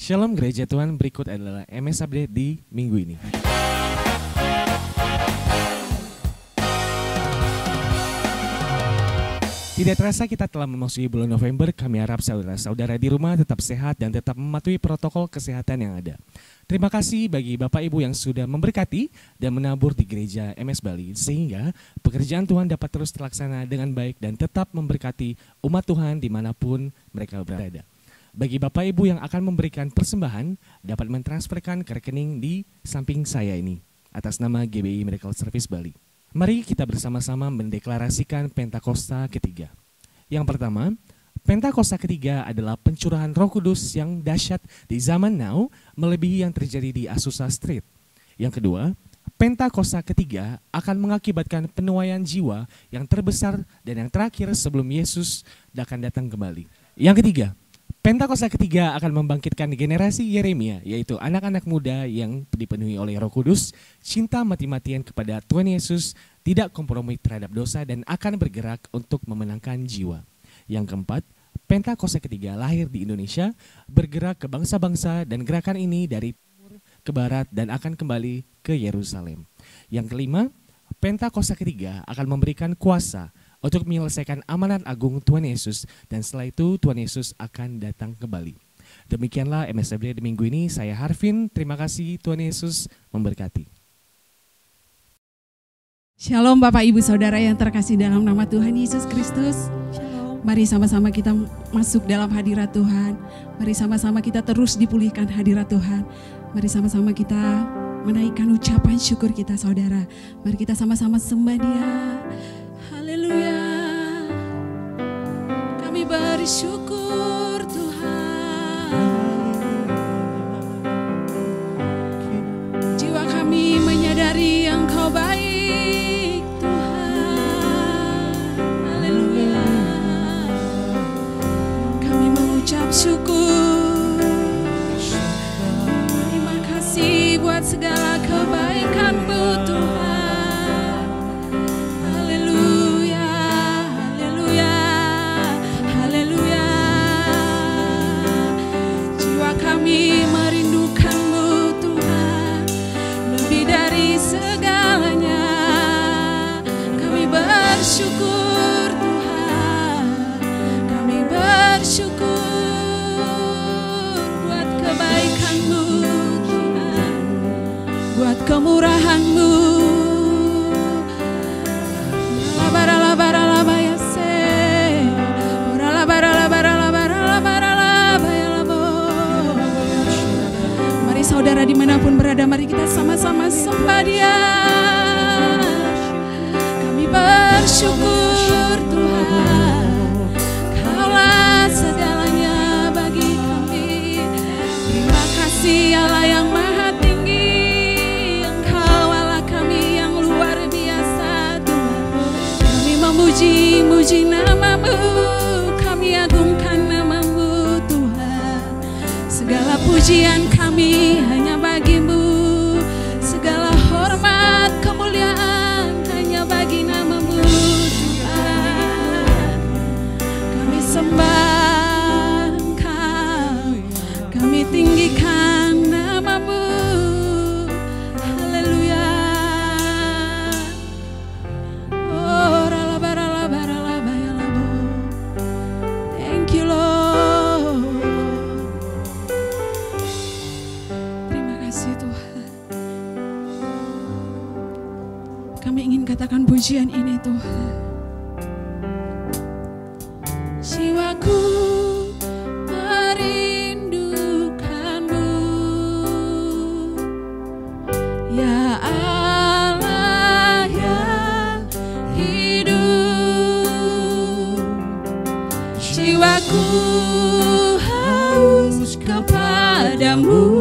Shalom Gereja Tuhan, berikut adalah MS Update di minggu ini. Tidak terasa kita telah memasuki bulan November. Kami harap saudara-saudara di rumah tetap sehat dan tetap mematuhi protokol kesehatan yang ada. Terima kasih bagi Bapak Ibu yang sudah memberkati dan menabur di gereja MS Bali, sehingga pekerjaan Tuhan dapat terus terlaksana dengan baik dan tetap memberkati umat Tuhan dimanapun mereka berada. Bagi Bapak Ibu yang akan memberikan persembahan, dapat mentransferkan ke rekening di samping saya ini, atas nama GBI Miracle Service Bali. Mari kita bersama-sama mendeklarasikan Pentakosta ketiga. Yang pertama, Pentakosta ketiga adalah pencurahan Roh Kudus yang dahsyat di zaman now, melebihi yang terjadi di Azusa Street. Yang kedua, Pentakosta ketiga akan mengakibatkan penuaian jiwa yang terbesar dan yang terakhir sebelum Yesus akan datang kembali. Yang ketiga, Pentakosta ketiga akan membangkitkan generasi Yeremia, yaitu anak-anak muda yang dipenuhi oleh Roh Kudus, cinta mati-matian kepada Tuhan Yesus, tidak kompromi terhadap dosa dan akan bergerak untuk memenangkan jiwa. Yang keempat, Pentakosta ketiga lahir di Indonesia, bergerak ke bangsa-bangsa dan gerakan ini dari timur ke barat dan akan kembali ke Yerusalem. Yang kelima, Pentakosta ketiga akan memberikan kuasa untuk menyelesaikan amanat agung Tuhan Yesus, dan setelah itu Tuhan Yesus akan datang kembali. Demikianlah MSFD di minggu ini. Saya Harvin, terima kasih, Tuhan Yesus memberkati. Shalom Bapak Ibu Saudara yang terkasih dalam nama Tuhan Yesus Kristus. Mari sama-sama kita masuk dalam hadirat Tuhan. Mari sama-sama kita terus dipulihkan hadirat Tuhan. Mari sama-sama kita menaikkan ucapan syukur kita saudara. Mari kita sama-sama sembah Dia. Haleluya. Kami bersyukur Tuhan. Jiwa kami menyadari Engkau baik Tuhan. Haleluya. Kami mengucap syukur. Terima kasih buat segala kebaikan-Mu Tuhan. Kami merindukan-Mu Tuhan, lebih dari segalanya. Kami bersyukur Tuhan, kami bersyukur buat kebaikan-Mu Tuhan, buat kemurahan-Mu. Saudara dimanapun berada, mari kita sama-sama sembah Dia. Kami bersyukur Tuhan, Kaulah segalanya bagi kami. Terima kasih Allah yang maha tinggi, Engkau Allah kami yang luar biasa Tuhan. Kami memuji-muji nama-Mu, kami agungkan nama-Mu Tuhan. Segala pujian kami hanya bagi-Mu, segala hormat kemuliaan hanya bagi nama-Mu Tuhan. Kami sembah Engkau, kami tinggikan nama-Mu. Haleluya. Oh, thank you Lord. Kami ingin katakan pujian ini Tuhan. Jiwaku merindukan-Mu, ya Allah yang hidup. Jiwaku haus kepadamu.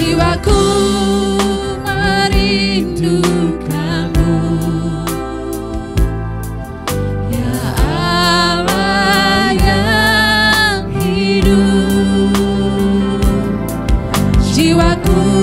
Jiwaku merindukan-Mu, ya Allah yang hidup. Jiwaku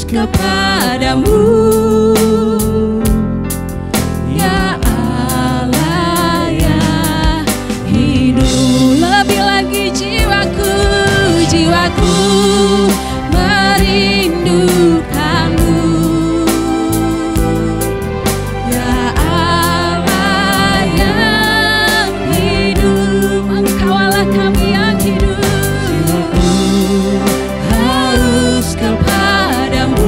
kepadamu. Ya Allah ya hidup, lebih lagi jiwaku, jiwaku merindukanmu. Ya Allah yang hidup, Engkaulah kami yang hidup. Jiwaku harus kepadamu.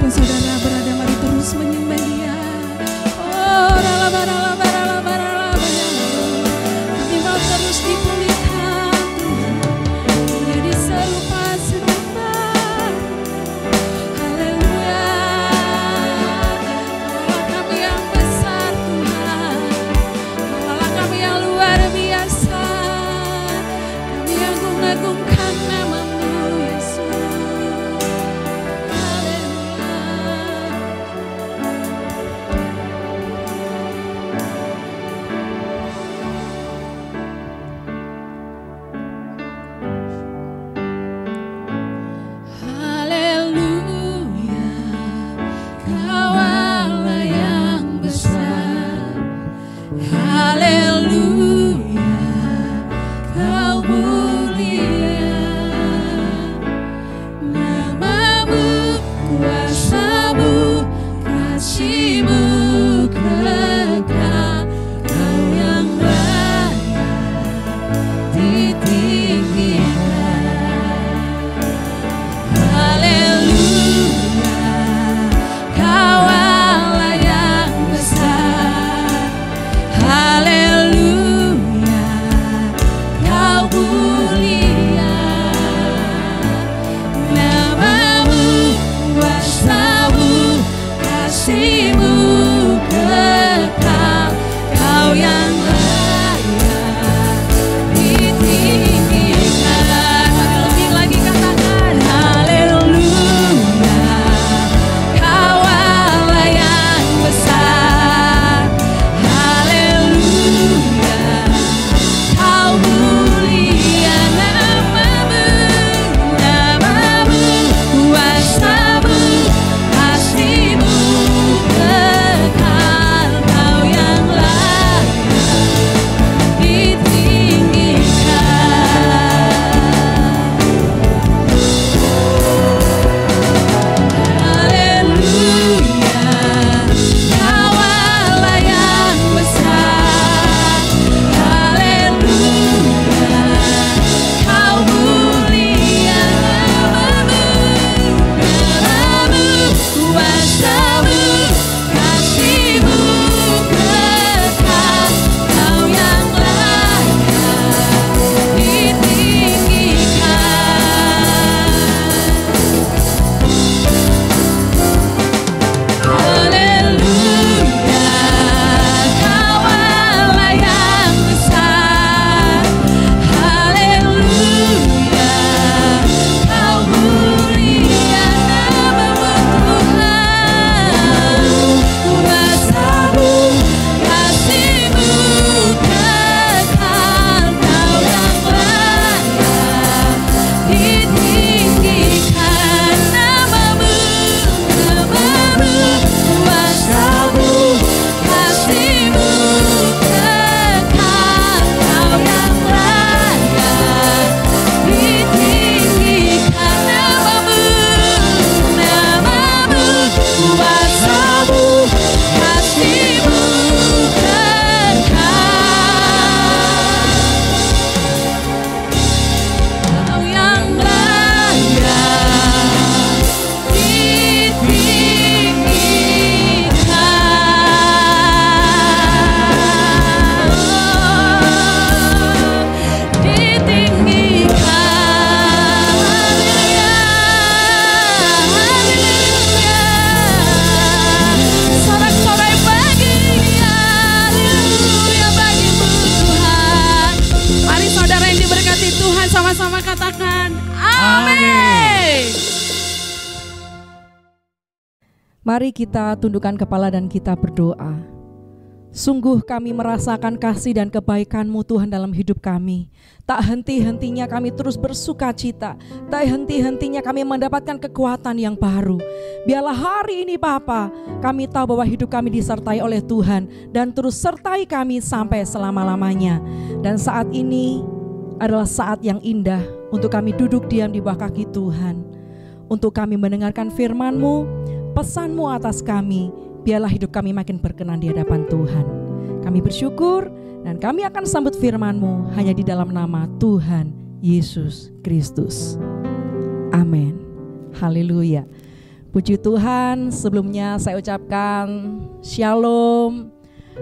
Dimanapun saudara berada, mari terus menyembah Dia. Oh, kami mau terus dipulihkan Tuhan, menjadi serupa senyuman. Haleluya. Kaulah kami yang besar Tuhan, Kaulah kami yang luar biasa. Kami agung-agungkan nama-Mu Yesus. Haleluya, Kau Allah yang besar. Haleluya, Kau mulia. Nama-Mu, kuasa-Mu, kasih-Mu kekal. Kau yang layak ditinggikan. Haleluya, Kau Allah yang besar. Haleluya, Kau mulia. Nama-Mu, kuasa-Mu, kasih-Mu kekal. Kau yang layak ditinggikan. Lebih lagi katakan haleluya, Kau Allah yang besar. Haleluya, Kau mulia. Nama-Mu, kuasa-Mu, kasih-Mu kekal. Kau yang layak Sama-sama katakan amin. Mari kita tundukkan kepala dan kita berdoa. Sungguh kami merasakan kasih dan kebaikan-Mu Tuhan dalam hidup kami. Tak henti-hentinya kami terus bersuka cita. Tak henti-hentinya kami mendapatkan kekuatan yang baru. Biarlah hari ini Bapa, kami tahu bahwa hidup kami disertai oleh Tuhan. Dan terus sertai kami sampai selama-lamanya. Dan saat ini adalah saat yang indah untuk kami duduk diam di bawah kaki Tuhan. Untuk kami mendengarkan firman-Mu, pesan-Mu atas kami. Biarlah hidup kami makin berkenan di hadapan Tuhan. Kami bersyukur dan kami akan sambut firman-Mu hanya di dalam nama Tuhan Yesus Kristus. Amin. Haleluya. Puji Tuhan, sebelumnya saya ucapkan shalom.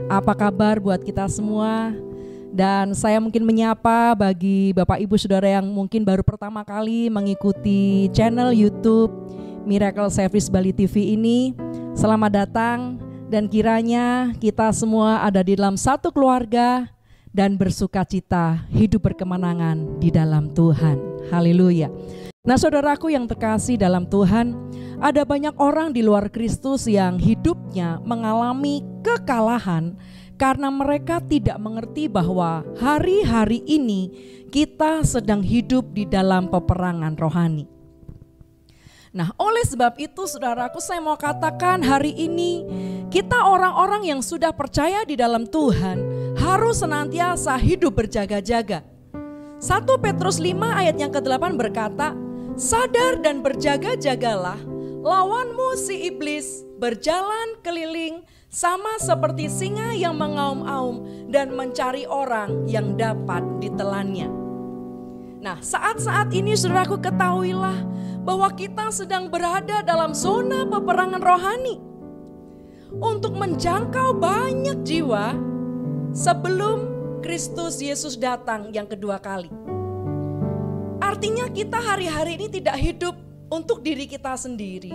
Apa kabar buat kita semua? Dan saya mungkin menyapa bagi Bapak Ibu Saudara yang mungkin baru pertama kali mengikuti channel YouTube Miracle Service Bali TV ini. Selamat datang, dan kiranya kita semua ada di dalam satu keluarga dan bersukacita, hidup berkemenangan di dalam Tuhan. Haleluya. Nah, saudaraku yang terkasih dalam Tuhan, ada banyak orang di luar Kristus yang hidupnya mengalami kekalahan karena mereka tidak mengerti bahwa hari-hari ini kita sedang hidup di dalam peperangan rohani. Nah, oleh sebab itu saudaraku, saya mau katakan hari ini kita orang-orang yang sudah percaya di dalam Tuhan harus senantiasa hidup berjaga-jaga. 1 Petrus 5 ayat yang ke-8 berkata, sadar dan berjaga-jagalah, lawanmu si iblis berjalan keliling sama seperti singa yang mengaum-aum dan mencari orang yang dapat ditelannya. Nah, saat-saat ini saudaraku, ketahuilah bahwa kita sedang berada dalam zona peperangan rohani untuk menjangkau banyak jiwa sebelum Kristus Yesus datang yang kedua kali. Artinya kita hari-hari ini tidak hidup untuk diri kita sendiri,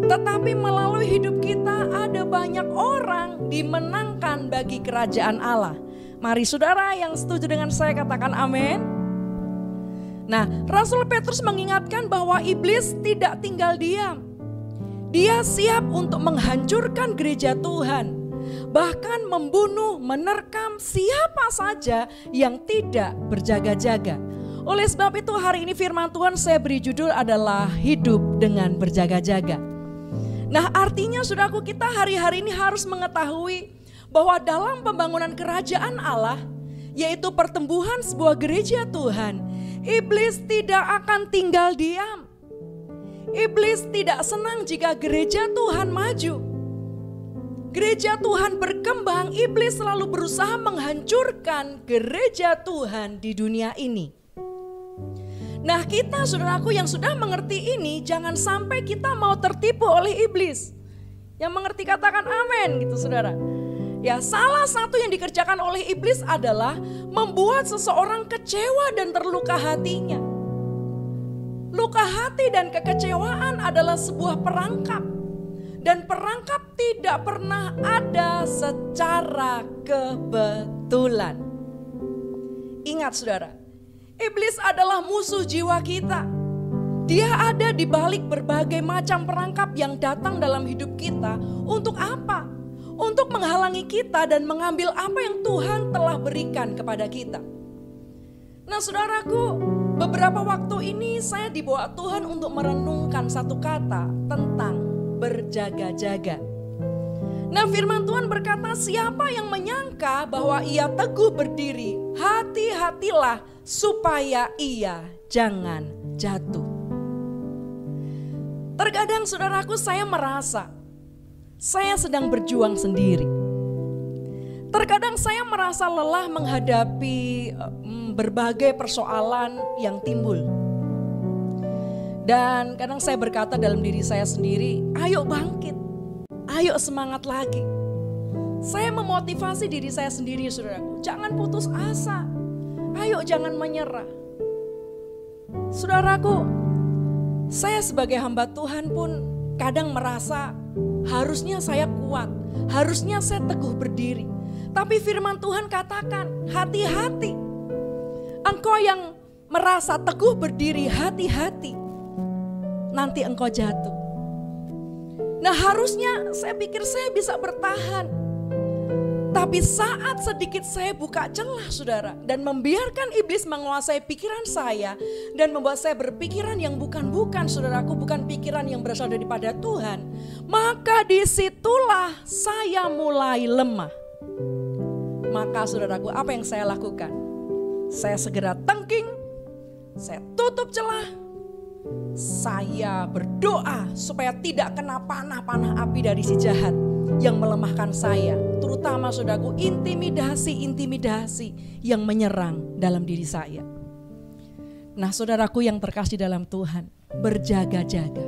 tetapi melalui hidup kita ada banyak orang dimenangkan bagi kerajaan Allah. Mari saudara yang setuju dengan saya katakan amin. Nah, Rasul Petrus mengingatkan bahwa iblis tidak tinggal diam. Dia siap untuk menghancurkan gereja Tuhan, bahkan membunuh, menerkam siapa saja yang tidak berjaga-jaga. Oleh sebab itu hari ini firman Tuhan saya beri judul adalah hidup dengan berjaga-jaga. Nah, artinya saudaraku, kita hari-hari ini harus mengetahui bahwa dalam pembangunan kerajaan Allah, yaitu pertumbuhan sebuah gereja Tuhan, iblis tidak akan tinggal diam. Iblis tidak senang jika gereja Tuhan maju. Gereja Tuhan berkembang, iblis selalu berusaha menghancurkan gereja Tuhan di dunia ini. Nah, kita saudaraku yang sudah mengerti ini, jangan sampai kita mau tertipu oleh iblis. Yang mengerti katakan amin gitu saudara. Ya, salah satu yang dikerjakan oleh iblis adalah membuat seseorang kecewa dan terluka hatinya. Luka hati dan kekecewaan adalah sebuah perangkap. Dan perangkap tidak pernah ada secara kebetulan. Ingat saudara, iblis adalah musuh jiwa kita. Dia ada di balik berbagai macam perangkap yang datang dalam hidup kita. Untuk apa? Untuk menghalangi kita dan mengambil apa yang Tuhan telah berikan kepada kita. Nah saudaraku, beberapa waktu ini saya dibawa Tuhan untuk merenungkan satu kata tentang berjaga-jaga. Nah, firman Tuhan berkata, siapa yang menyangka bahwa ia teguh berdiri, hati-hatilah supaya ia jangan jatuh. Terkadang saudaraku, saya merasa saya sedang berjuang sendiri. Terkadang saya merasa lelah menghadapi berbagai persoalan yang timbul. Dan kadang saya berkata dalam diri saya sendiri, ayo bangkit, ayo semangat lagi. Saya memotivasi diri saya sendiri saudaraku, jangan putus asa, ayo jangan menyerah. Saudaraku, saya sebagai hamba Tuhan pun kadang merasa harusnya saya kuat, harusnya saya teguh berdiri. Tapi firman Tuhan katakan, hati-hati. Engkau yang merasa teguh berdiri, hati-hati. Nanti engkau jatuh. Nah, harusnya saya pikir saya bisa bertahan. Tapi saat sedikit saya buka celah saudara, dan membiarkan iblis menguasai pikiran saya, dan membuat saya berpikiran yang bukan-bukan saudaraku, bukan pikiran yang berasal daripada Tuhan, maka disitulah saya mulai lemah. Maka saudaraku, apa yang saya lakukan? Saya segera tengking, saya tutup celah, saya berdoa supaya tidak kena panah-panah api dari si jahat yang melemahkan saya. Terutama saudaraku, intimidasi yang menyerang dalam diri saya. Nah saudaraku yang terkasih dalam Tuhan, berjaga-jaga.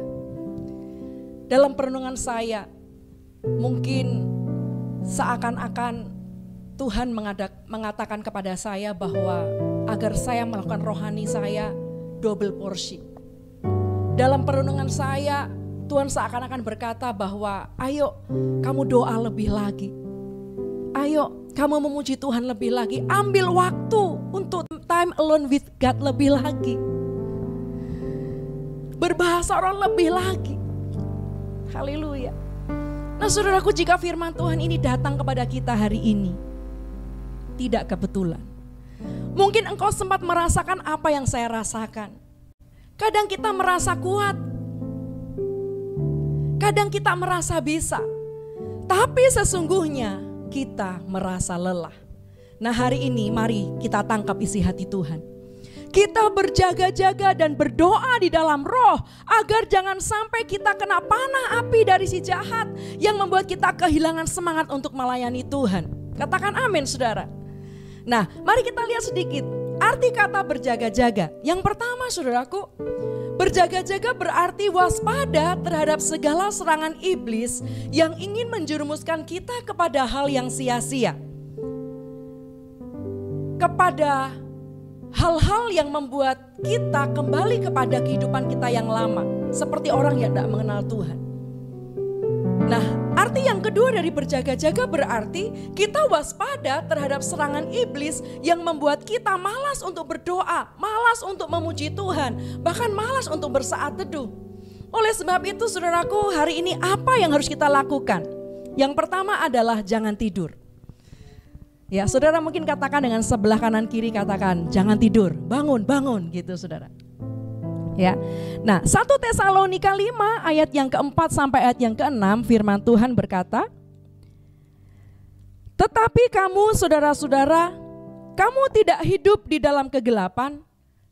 Dalam perenungan saya, mungkin seakan-akan Tuhan mengatakan kepada saya bahwa agar saya melakukan rohani saya double porsi. Dalam perenungan saya, Tuhan seakan-akan berkata bahwa ayo kamu doa lebih lagi. Ayo kamu memuji Tuhan lebih lagi. Ambil waktu untuk time alone with God lebih lagi. Berbahasa roh lebih lagi. Haleluya. Nah saudaraku, jika firman Tuhan ini datang kepada kita hari ini, tidak kebetulan. Mungkin engkau sempat merasakan apa yang saya rasakan. Kadang kita merasa kuat. Kadang kita merasa bisa. Tapi sesungguhnya kita merasa lelah. Nah hari ini mari kita tangkap isi hati Tuhan. Kita berjaga-jaga dan berdoa di dalam roh agar jangan sampai kita kena panah api dari si jahat yang membuat kita kehilangan semangat untuk melayani Tuhan. Katakan amin saudara. Nah mari kita lihat sedikit arti kata berjaga-jaga. Yang pertama saudaraku, berjaga-jaga berarti waspada terhadap segala serangan iblis yang ingin menjerumuskan kita kepada hal yang sia-sia. Kepada hal-hal yang membuat kita kembali kepada kehidupan kita yang lama. Seperti orang yang tidak mengenal Tuhan. Nah, arti yang kedua dari berjaga-jaga berarti kita waspada terhadap serangan iblis yang membuat kita malas untuk berdoa, malas untuk memuji Tuhan, bahkan malas untuk bersaat teduh. Oleh sebab itu saudaraku, hari ini apa yang harus kita lakukan? Yang pertama adalah jangan tidur. Ya, saudara mungkin katakan dengan sebelah kanan kiri, katakan jangan tidur, bangun, bangun gitu saudara. Ya. Nah, 1 Tesalonika 5 ayat yang keempat sampai ayat yang keenam firman Tuhan berkata, tetapi kamu saudara-saudara, kamu tidak hidup di dalam kegelapan,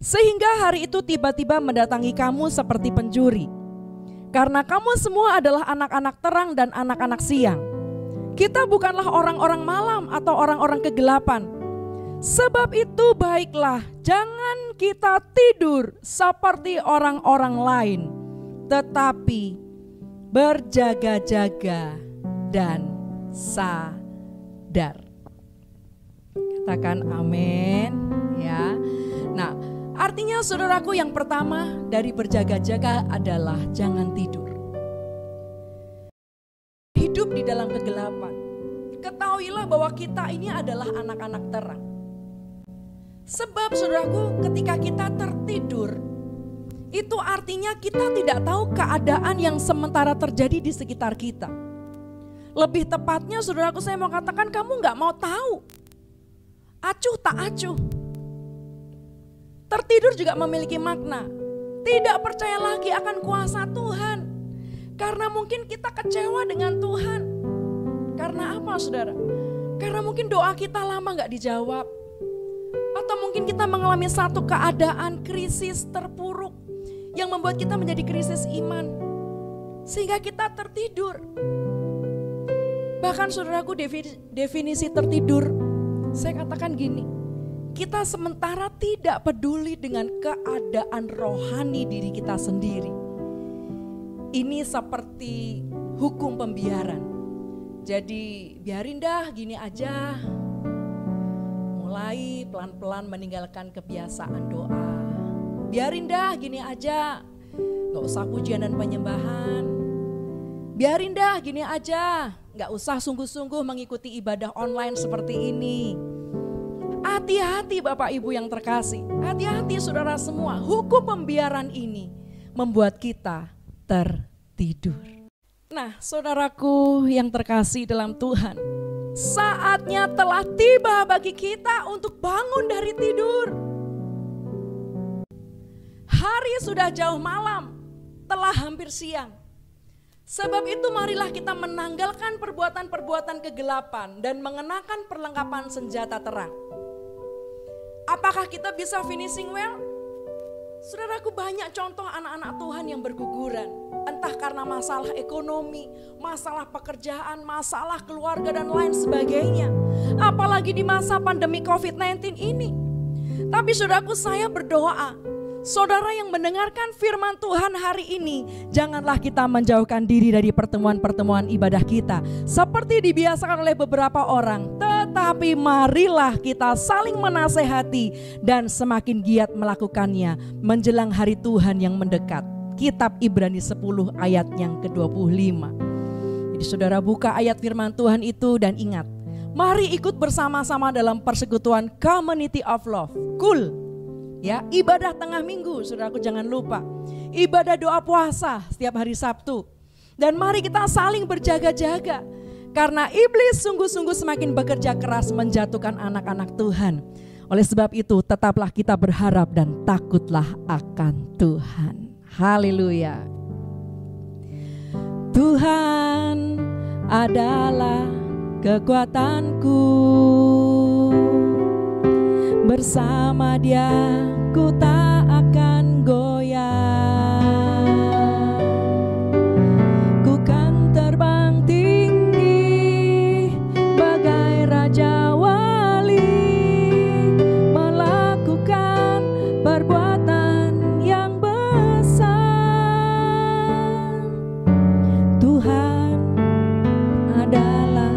sehingga hari itu tiba-tiba mendatangi kamu seperti pencuri. Karena kamu semua adalah anak-anak terang dan anak-anak siang. Kita bukanlah orang-orang malam atau orang-orang kegelapan. Sebab itu baiklah, jangan kita tidur seperti orang-orang lain, tetapi berjaga-jaga dan sadar. Katakan amin ya. Nah, artinya saudaraku yang pertama dari berjaga-jaga adalah jangan tidur. Hidup di dalam kegelapan. Ketahuilah bahwa kita ini adalah anak-anak terang. Sebab saudaraku, ketika kita tertidur, itu artinya kita tidak tahu keadaan yang sementara terjadi di sekitar kita. Lebih tepatnya saudaraku, saya mau katakan kamu gak mau tahu. Acuh tak acuh. Tertidur juga memiliki makna. Tidak percaya lagi akan kuasa Tuhan. Karena mungkin kita kecewa dengan Tuhan. Karena apa saudara? Karena mungkin doa kita lama gak dijawab. Atau mungkin kita mengalami satu keadaan krisis terpuruk yang membuat kita menjadi krisis iman. Sehingga kita tertidur. Bahkan saudaraku, definisi tertidur, saya katakan gini. Kita sementara tidak peduli dengan keadaan rohani diri kita sendiri. Ini seperti hukum pembiaran. Jadi biarin dah gini aja. Mulai pelan-pelan meninggalkan kebiasaan doa. Biarin dah gini aja. Gak usah pujian dan penyembahan. Biarin dah gini aja. Gak usah sungguh-sungguh mengikuti ibadah online seperti ini. Hati-hati Bapak Ibu yang terkasih. Hati-hati saudara semua. Hukum pembiaran ini membuat kita tertidur. Nah, saudaraku yang terkasih dalam Tuhan, saatnya telah tiba bagi kita untuk bangun dari tidur. Hari sudah jauh malam, telah hampir siang. Sebab itu marilah kita menanggalkan perbuatan-perbuatan kegelapan dan mengenakan perlengkapan senjata terang. Apakah kita bisa finishing well? Saudaraku, banyak contoh anak-anak Tuhan yang berguguran. Entah karena masalah ekonomi, masalah pekerjaan, masalah keluarga dan lain sebagainya. Apalagi di masa pandemi COVID-19 ini. Tapi saudaraku, saya berdoa Saudara yang mendengarkan firman Tuhan hari ini, janganlah kita menjauhkan diri dari pertemuan-pertemuan ibadah kita seperti dibiasakan oleh beberapa orang, tetapi marilah kita saling menasehati dan semakin giat melakukannya menjelang hari Tuhan yang mendekat. Kitab Ibrani 10 ayat yang ke-25. Jadi saudara buka ayat firman Tuhan itu dan ingat, mari ikut bersama-sama dalam persekutuan Community of Love, KUL. Ya, ibadah tengah minggu, saudaraku jangan lupa. Ibadah doa puasa setiap hari Sabtu. Dan mari kita saling berjaga-jaga. Karena iblis sungguh-sungguh semakin bekerja keras menjatuhkan anak-anak Tuhan. Oleh sebab itu tetaplah kita berharap dan takutlah akan Tuhan. Haleluya. Tuhan adalah kekuatanku. Bersama Dia ku tak akan goyah. Ku kan terbang tinggi bagai raja wali, melakukan perbuatan yang besar. Tuhan adalah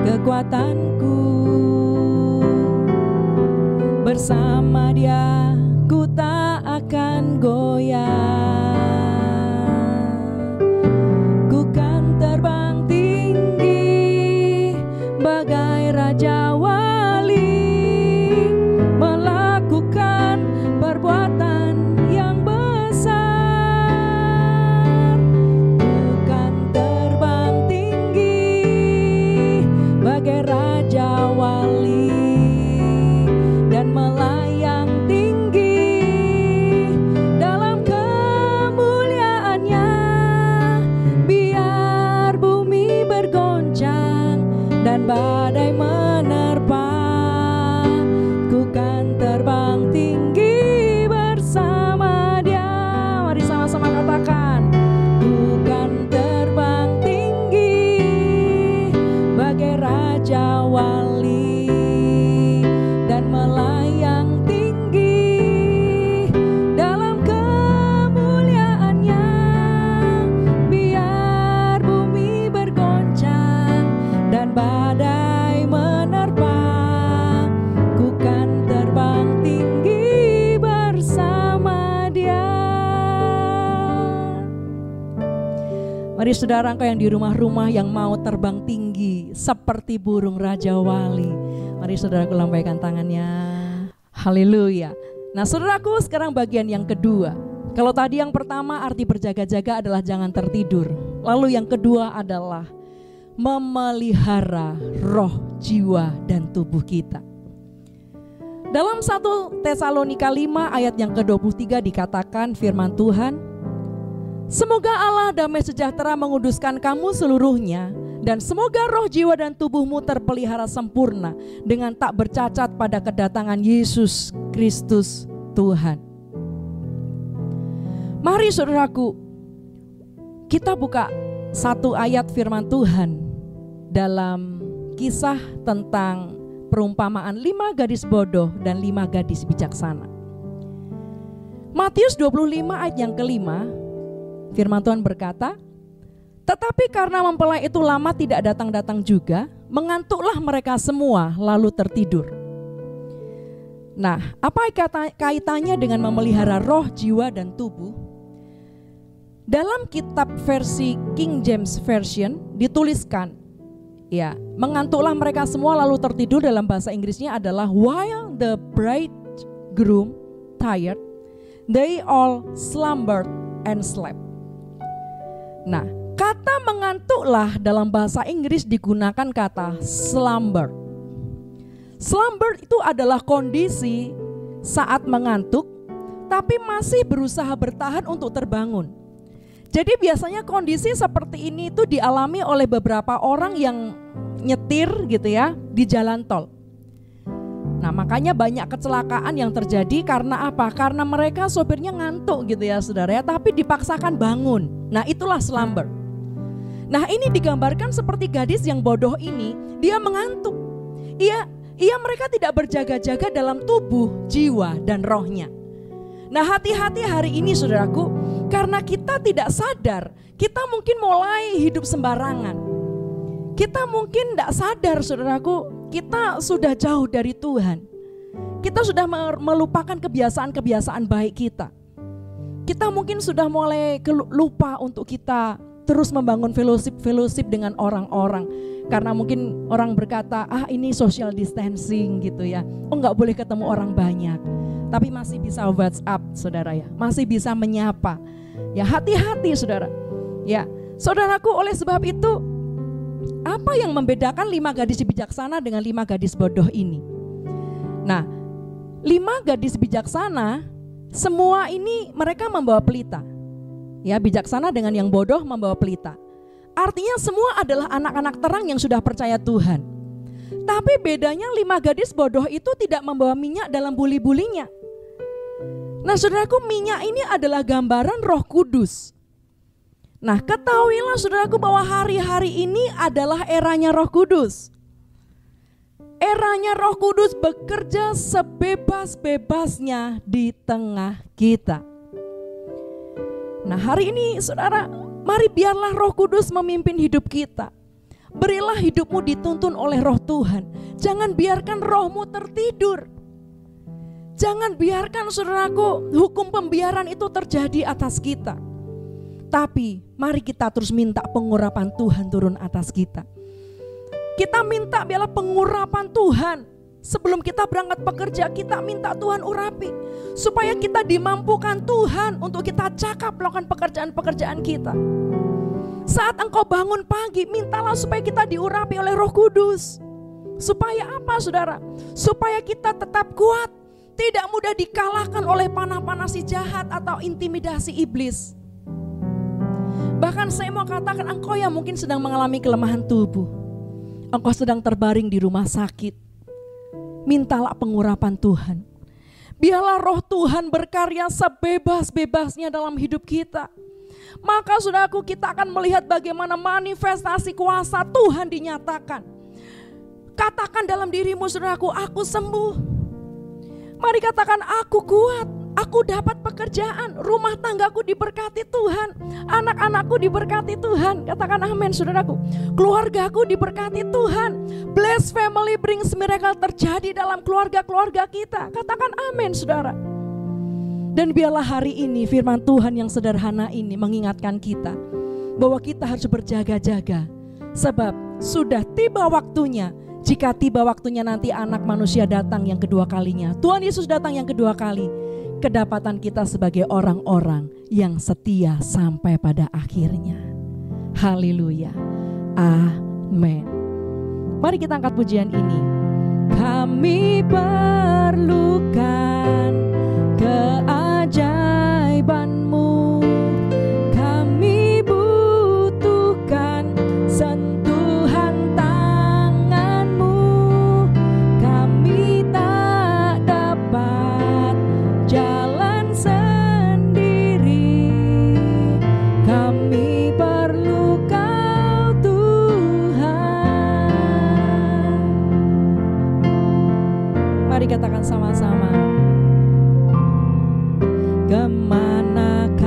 kekuatanku. Bersama Dia ku tak akan goyah. Ku kan terbang tinggi bagai raja wali, melakukan perbuatan yang besar. Ku kan terbang tinggi bagai raja wali dan melayang tinggi dalam kemuliaannya. Biar bumi bergoncang dan badai menerpa, ku kan terbang tinggi bersama Dia. Mari sama-sama katakan, ku kan terbang tinggi bagai raja wali dan melayang tinggi dalam kemuliaannya. Biar bumi bergoncang dan badai menerpa, ku kan terbang tinggi bersama Dia. Mari saudara, engkau yang di rumah-rumah yang mau terbang tinggi seperti burung raja wali, mari saudaraku lambaikan tangannya. Haleluya. Nah saudaraku, sekarang bagian yang kedua. Kalau tadi yang pertama arti berjaga-jaga adalah jangan tertidur. Lalu yang kedua adalah memelihara roh, jiwa, dan tubuh kita. Dalam 1 Tesalonika 5 ayat yang ke-23 dikatakan firman Tuhan, semoga Allah damai sejahtera menguduskan kamu seluruhnya, dan semoga roh, jiwa, dan tubuhmu terpelihara sempurna dengan tak bercacat pada kedatangan Yesus Kristus Tuhan. Mari saudaraku, kita buka satu ayat firman Tuhan dalam kisah tentang perumpamaan 5 gadis bodoh dan 5 gadis bijaksana. Matius 25 ayat yang kelima, firman Tuhan berkata, tetapi karena mempelai itu lama tidak datang-datang juga, mengantuklah mereka semua lalu tertidur. Nah, apa kaitannya dengan memelihara roh, jiwa, dan tubuh? Dalam kitab versi King James Version dituliskan, ya, mengantuklah mereka semua lalu tertidur. Dalam bahasa Inggrisnya adalah while the bridegroom tired, they all slumbered and slept. Nah, kata mengantuklah dalam bahasa Inggris digunakan kata slumber. Slumber itu adalah kondisi saat mengantuk tapi masih berusaha bertahan untuk terbangun. Jadi biasanya kondisi seperti ini itu dialami oleh beberapa orang yang nyetir gitu ya di jalan tol. Nah makanya banyak kecelakaan yang terjadi karena apa? Karena mereka sopirnya ngantuk gitu ya saudara ya, tapi dipaksakan bangun. Nah itulah slumber. Nah ini digambarkan seperti gadis yang bodoh ini, dia mengantuk. Ia mereka tidak berjaga-jaga dalam tubuh, jiwa, dan rohnya. Nah, hati-hati hari ini saudaraku, karena kita tidak sadar, kita mungkin mulai hidup sembarangan. Kita mungkin tidak sadar saudaraku, kita sudah jauh dari Tuhan. Kita sudah melupakan kebiasaan-kebiasaan baik kita. Kita mungkin sudah mulai lupa untuk kita terus membangun fellowship dengan orang-orang. Karena mungkin orang berkata, ini social distancing gitu ya. Enggak boleh ketemu orang banyak. Tapi masih bisa WhatsApp saudara ya. Masih bisa menyapa. Ya, hati-hati saudara. Ya, saudaraku, oleh sebab itu, apa yang membedakan 5 gadis bijaksana dengan 5 gadis bodoh ini? Nah, 5 gadis bijaksana, semua ini mereka membawa pelita. Ya, bijaksana dengan yang bodoh membawa pelita. Artinya semua adalah anak-anak terang yang sudah percaya Tuhan. Tapi bedanya 5 gadis bodoh itu tidak membawa minyak dalam buli-bulinya. Nah, saudaraku, minyak ini adalah gambaran Roh Kudus. Nah, ketahuilah saudaraku bahwa hari-hari ini adalah eranya Roh Kudus. Eranya Roh Kudus bekerja sebebas-bebasnya di tengah kita. Nah, hari ini saudara, mari biarlah Roh Kudus memimpin hidup kita. Berilah hidupmu dituntun oleh Roh Tuhan. Jangan biarkan rohmu tertidur. Jangan biarkan saudaraku hukum pembiaran itu terjadi atas kita. Tapi mari kita terus minta pengurapan Tuhan turun atas kita. Kita minta biarlah pengurapan Tuhan. Sebelum kita berangkat bekerja, kita minta Tuhan urapi. Supaya kita dimampukan Tuhan untuk kita cakap melakukan pekerjaan-pekerjaan kita. Saat engkau bangun pagi, mintalah supaya kita diurapi oleh Roh Kudus. Supaya apa saudara? Supaya kita tetap kuat. Tidak mudah dikalahkan oleh panah-panah si jahat atau intimidasi iblis. Bahkan saya mau katakan, engkau yang mungkin sedang mengalami kelemahan tubuh. Engkau sedang terbaring di rumah sakit. Mintalah pengurapan Tuhan. Biarlah Roh Tuhan berkarya sebebas-bebasnya dalam hidup kita. Maka saudaraku, kita akan melihat bagaimana manifestasi kuasa Tuhan dinyatakan. Katakan dalam dirimu saudaraku, aku sembuh. Mari katakan, aku kuat, aku dapat pekerjaan, rumah tanggaku diberkati Tuhan, anak-anakku diberkati Tuhan. Katakan amin saudaraku. Keluargaku diberkati Tuhan. Bless family brings miracle terjadi dalam keluarga-keluarga kita. Katakan amin saudara. Dan biarlah hari ini firman Tuhan yang sederhana ini mengingatkan kita bahwa kita harus berjaga-jaga. Sebab sudah tiba waktunya. Jika tiba waktunya nanti anak manusia datang yang kedua kalinya, Tuhan Yesus datang yang kedua kali, kedapatan kita sebagai orang-orang yang setia sampai pada akhirnya. Haleluya. Amin. Mari kita angkat pujian ini. Kami perlukan keajaiban-Mu. Kami butuhkan sentuhan tangan-Mu. Kami tak dapat jalan sendiri. Kami perlu Kau Tuhan. Mari katakan sama-sama. Kemanakah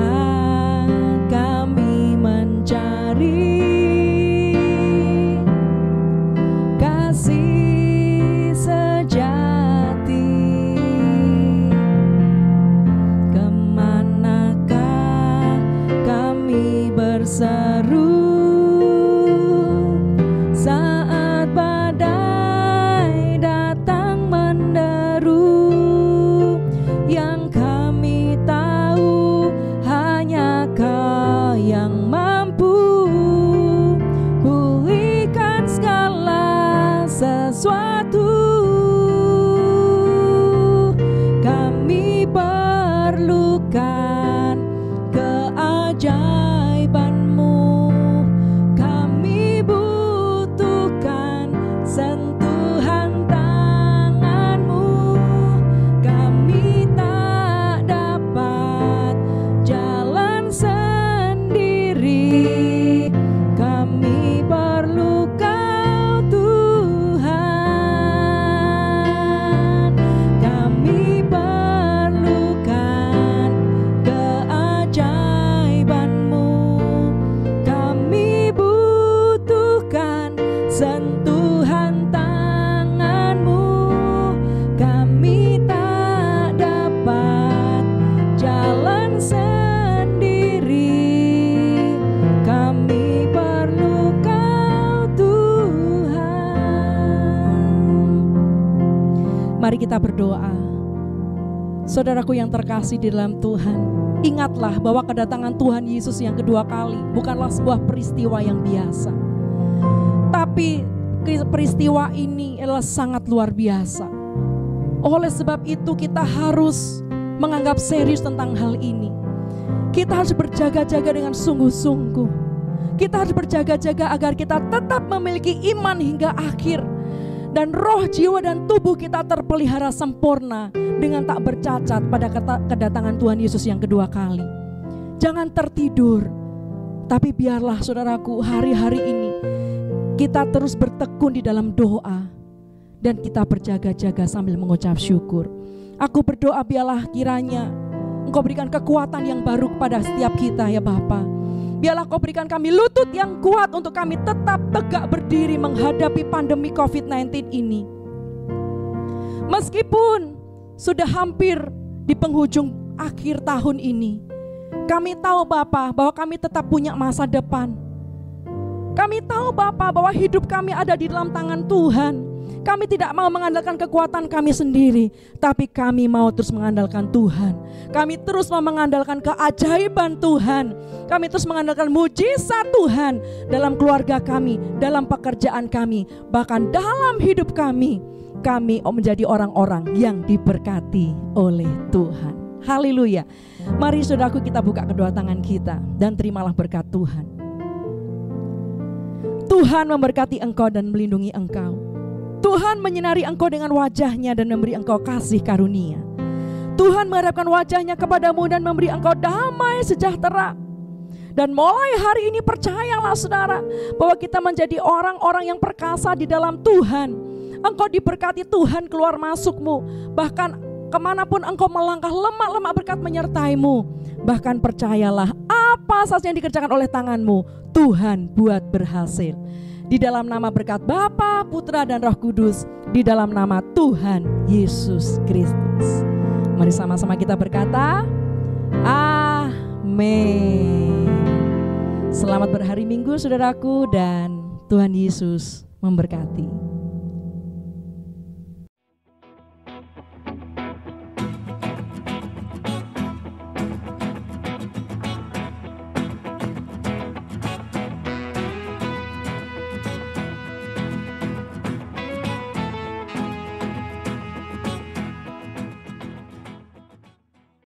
kami mencari kasih sejati? Kemanakah kami berseru saat badai datang menderu? Yang kami tahu hanya Kau yang mampu pulihkan segala sesuatu. Kami perlukan keajaiban-Mu. Kami butuhkan sentuhan tangan-Mu. Kami tak dapat jalan sendiri. Kami perlu Kau Tuhan. Kami perlukan Mari kita berdoa. Saudaraku yang terkasih di dalam Tuhan, ingatlah bahwa kedatangan Tuhan Yesus yang kedua kali bukanlah sebuah peristiwa yang biasa. Tapi peristiwa ini adalah sangat luar biasa. Oleh sebab itu kita harus menganggap serius tentang hal ini. Kita harus berjaga-jaga dengan sungguh-sungguh. Kita harus berjaga-jaga agar kita tetap memiliki iman hingga akhir. Dan roh, jiwa, dan tubuh kita terpelihara sempurna dengan tak bercacat pada kedatangan Tuhan Yesus yang kedua kali. Jangan tertidur, tapi biarlah saudaraku hari-hari ini kita terus bertekun di dalam doa dan kita berjaga-jaga sambil mengucap syukur. Aku berdoa biarlah kiranya Engkau berikan kekuatan yang baru kepada setiap kita ya Bapa. Biarlah Kau berikan kami lutut yang kuat untuk kami tetap tegak berdiri menghadapi pandemi COVID-19 ini. Meskipun sudah hampir di penghujung akhir tahun ini, kami tahu Bapa bahwa kami tetap punya masa depan. Kami tahu Bapa bahwa hidup kami ada di dalam tangan Tuhan. Kami tidak mau mengandalkan kekuatan kami sendiri, tapi kami mau terus mengandalkan Tuhan. Kami terus mau mengandalkan keajaiban Tuhan. Kami terus mengandalkan mujizat Tuhan dalam keluarga kami, dalam pekerjaan kami, bahkan dalam hidup kami. Kami menjadi orang-orang yang diberkati oleh Tuhan. Haleluya. Mari saudaraku kita buka kedua tangan kita dan terimalah berkat Tuhan. Tuhan memberkati engkau dan melindungi engkau. Tuhan menyinari engkau dengan wajahnya dan memberi engkau kasih karunia. Tuhan menghadapkan wajahnya kepadamu dan memberi engkau damai sejahtera. Dan mulai hari ini percayalah saudara bahwa kita menjadi orang-orang yang perkasa di dalam Tuhan. Engkau diberkati Tuhan keluar masukmu. Bahkan kemanapun engkau melangkah, lemak-lemak berkat menyertaimu. Bahkan percayalah apa saja yang dikerjakan oleh tanganmu, Tuhan buat berhasil. Di dalam nama berkat Bapa, Putra, dan Roh Kudus. Di dalam nama Tuhan Yesus Kristus. Mari sama-sama kita berkata, amin. Selamat berhari Minggu saudaraku, dan Tuhan Yesus memberkati.